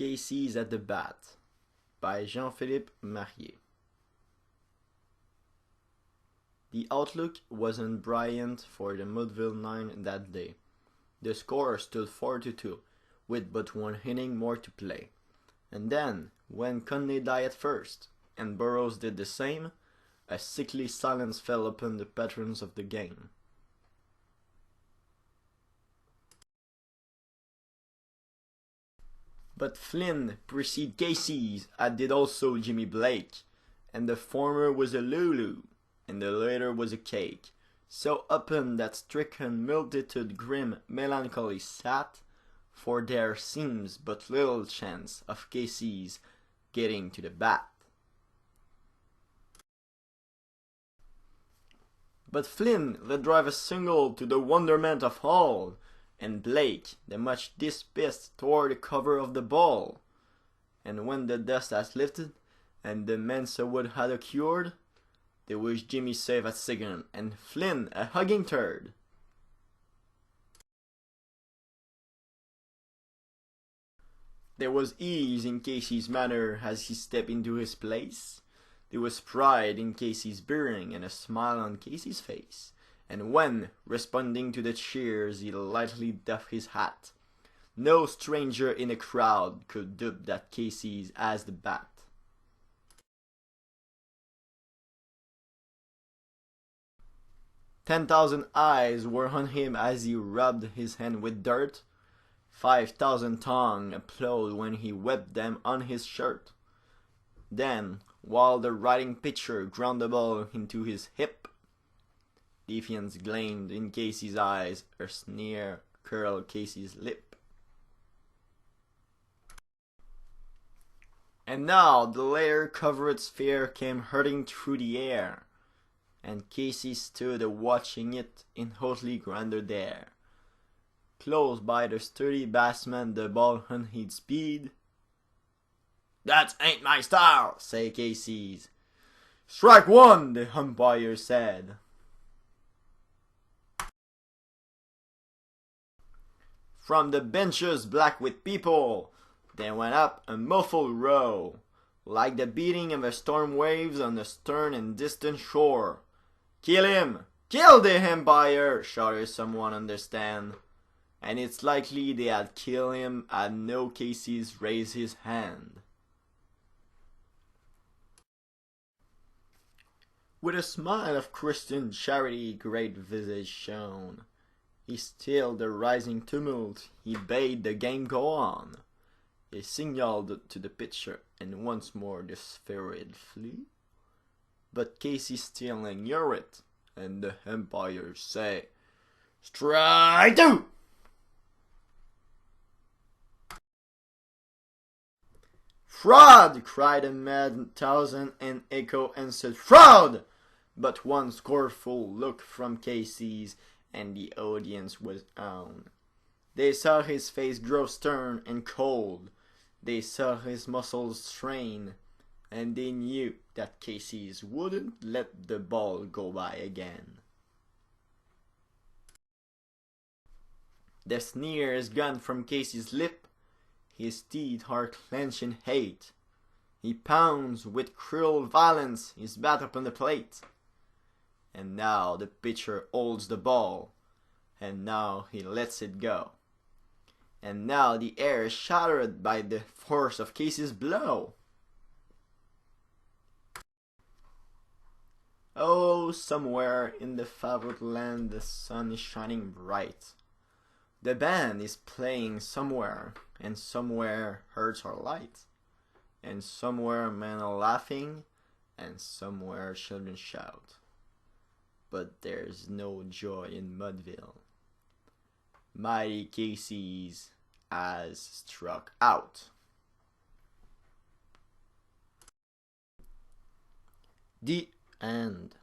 Casey's at the Bat by Jean-Philippe. The outlook wasn't brilliant for the Mudville Nine that day. The score stood 4-2, with but one inning more to play. And then, when Conley died at first, and Burroughs did the same, a sickly silence fell upon the patrons of the game. But Flynn preceded Casey's, as did also Jimmy Blake, and the former was a Lulu, and the latter was a cake, so upon that stricken multitude grim melancholy sat, for there seems but little chance of Casey's getting to the bat. But Flynn let drive a single to the wonderment of all, and Blake, the much dispissed, tore the cover of the ball. And when the dust has lifted, and the Mensa wood had occurred, they wished Jimmy safe at second, and Flynn a hugging third. There was ease in Casey's manner as he stepped into his place. There was pride in Casey's bearing and a smile on Casey's face. And when, responding to the cheers, he lightly doffed his hat, no stranger in the crowd could doubt that Casey's as the bat. "10,000 eyes were on him as he rubbed his hand with dirt. 5,000 tongues applauded when he wiped them on his shirt. Then, while the riding pitcher ground the ball into his hip, defiance gleamed in Casey's eyes, a sneer curled Casey's lip. And now the later covered sphere came hurtling through the air, and Casey stood a-watching it in hotly grandeur there. Close by the sturdy batsman the ball unheeded speed. "That ain't my style," say Casey's. "Strike one," the umpire said. From the benches black with people, there went up a muffled row, like the beating of a storm waves on a stern and distant shore. "Kill him! Kill the umpire!" shouted someone understand. And it's likely they had killed him had no Casey's raised his hand. With a smile of Christian charity great visage shone, he stilled the rising tumult, he bade the game go on. He signaled to the pitcher, and once more the spheroid flew. But Casey still ignored it, and the umpire say, "Strike two!" "Fraud!" cried a mad thousand, and echo answered, "Fraud!" But one scornful look from Casey's, and the audience was on. They saw his face grow stern and cold, they saw his muscles strain, and they knew that Casey's wouldn't let the ball go by again. The sneer is gone from Casey's lip, his teeth are clenched in hate. He pounds with cruel violence his bat upon the plate. And now the pitcher holds the ball, and now he lets it go. And now the air is shattered by the force of Casey's blow. Oh, somewhere in the favored land the sun is shining bright. The band is playing somewhere, and somewhere hearts are light. And somewhere men are laughing, and somewhere children shout. But there's no joy in Mudville. Mighty Casey's has struck out. The end.